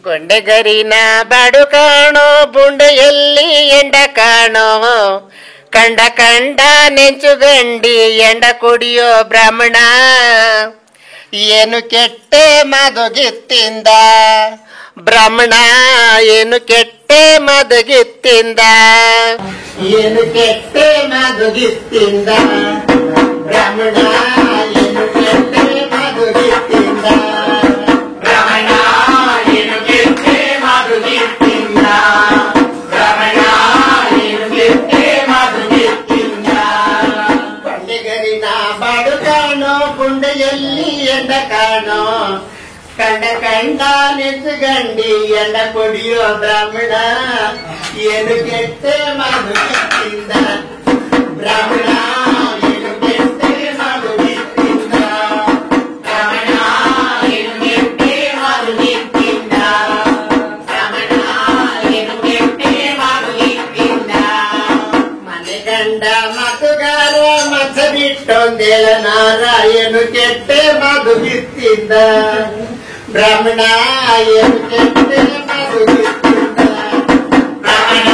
ಗೊಂಡೆಗರಿನ ಬಾಡು ಕಾಣೋ ಬುಂಡೆಯಲ್ಲಿ ಎಂಡ ಕಾಣೋ ಕಂಡ ಕಂಡ ನೆಂಚುಗಂಡಿ ಎಂಡ ಕುಡಿಯೋ ಬ್ರಾಹ್ಮಣ ಏನು ಕೆಟ್ಟೆ ಮದುಗಿತ್ತಿಂದ ಬ್ರಾಹ್ಮಣ ಏನು ಕೆಟ್ಟೆ ಮದುಗಿತ್ತಿಂದ ಏನು ಕೆಟ್ಟೆ ಮದುಗಿತ್ತಿಂದ ಬ್ರಾಹ್ಮಣ ಏನು ಕೆಟ್ಟೆ ಮದುಗಿತ್ತಿಂದ ಬ್ರಾಹ್ಮಣ ಏನು ಕೆಟ್ಟೆ ಮದುಗಿತ್ತಿಂದ ಬ್ರಾಹ್ಮಣ ಏನು ಕೆಟ್ಟೆ ಮದುಗಿತ್ತಿಂದ ಗೊಂಡೆಗರಿನ ಬಾಡು ಕಾಣೋ ಬುಂಡೆಯಲ್ಲಿ ಎಂಡ ಕಾಣೋ ಕಂಡ ಕಂಡ ನೆಚ್ಚುಗಂಡಿ ಎಂಡ ಕುಡಿಯೋ ಬ್ರಾಹ್ಮಣ ಏನು ಕೆಟ್ಟೆ ಮದುಗಿತ್ತಿಂದ ಬ್ರಾಹ್ಮಣ ಏನು ಕೆಟ್ಟೆ ಮದುಗಿತ್ತಿಂದ ಬ್ರಾಹ್ಮಣ ಏನು ಕೆಟ್ಟೆ ಮದುಗಿತ್ತಿಂದ ಬ್ರಾಹ್ಮಣ ಏನು ಕೆಟ್ಟೆ ಮದುಗಿತ್ತಿಂದ ಮನೆ ಗಂಡ ಮತುಗಾರ ಮಚ್ಚ ಬಿಟ್ಟೊಂದೇಳ ನಾರಾಯಣು ಕೆಟ್ಟೆ ಮದುಗಿತ್ತಿಂದ ಬ್ರಾಹ್ಮಣ ಏನು ಕೆಟ್ಟೆ ಮದುಗಿತ್ತಿಂದ ಬ್ರಾಹ್ಮಣ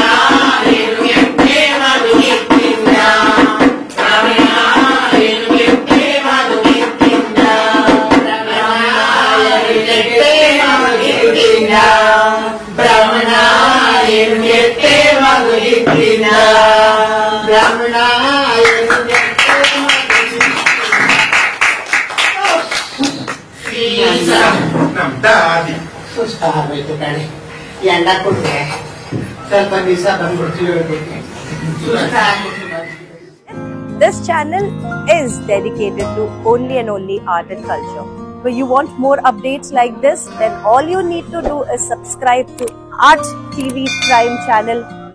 ಏನು ಕೆಟ್ಟೆ ಮದುಗಿತ್ತಿಂದ ಬ್ರಾಹ್ಮಣ ಏನು ಕೆಟ್ಟೆ ಮದುಗಿತ್ತಿಂದ ಬ್ರಾಹ್ಮಣ ಏನು ಕೆಟ್ಟೆ ಮದುಗಿತ್ತಿಂದ ಬ್ರಾಹ್ಮಣ ಏನು ಕೆಟ್ಟೆ ಮದುಗಿತ್ತಿಂದ ಬ್ರಾಹ್ಮಣ ಏನು ಸುಸ್ತಾಗೋಯ್ತು ಕಣೆ ಎಂಡ ಕೊಟ್ಟೆ ಸ್ವಲ್ಪ ದಿವಸ ಬಂದ್ಬಿಡ್ತೀವಿ. This channel is dedicated to only and only art and culture. But you want more updates like this, then all you need to do is subscribe to Art TV Prime channel